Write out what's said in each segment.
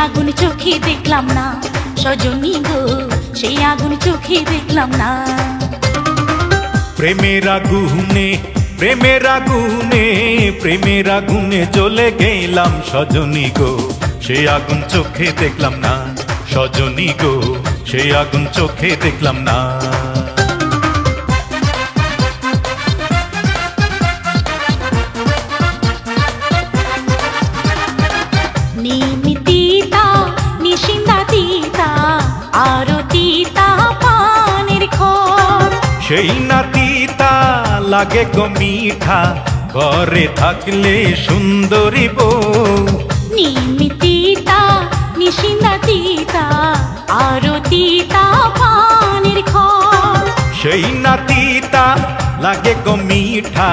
আগুন চোখে দেখলাম না, সজনী গো সেই আগুন চোখে দেখলাম না। প্রেমের আগুনে, প্রেমের আগুনে, প্রেমের আগুনে জ্বলে গেলাম সজনী গো, সেই আগুন চোখে দেখলাম না, সজনী গো সেই আগুন চোখে দেখলাম না। নিমিতিতা নিশিন্দা তিতা আরো তিতা পানের খর, সেই নাতিতা লাগে গো মিঠা, ঘরে থাকলে সুন্দরী বউ। নিমিতিতা নিশিন্দা তিতা আরো তিতা পানের খর, সেই নাতিতা লাগে গো মিঠা,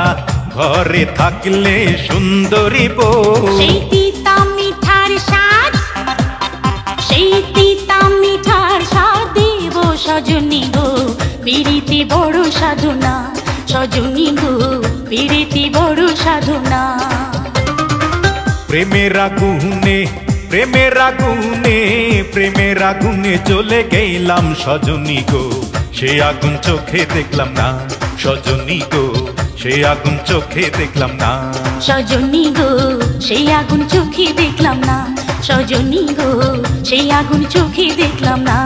ঘরে থাকলে সুন্দরী বউ। সেই তিতা মিঠার স্বাদ, সেই তিতা মিঠার স্বাদ দেব সজনী গো, পিরিতি বড় সাধনা, সজনী গো পিরিতি বড় সাধনা। প্রেমের আগুনে, প্রেমের আগুনে, প্রেমের আগুনে জ্বলে গেলাম সজনী গো, সেই আগুন চোখে দেখলাম না, সজনী গো সেই আগুন চোখে দেখলাম না। সজনী গো সেই আগুন চোখে দেখলাম না, সজনী গো সেই আগুন চোখে দেখলাম না।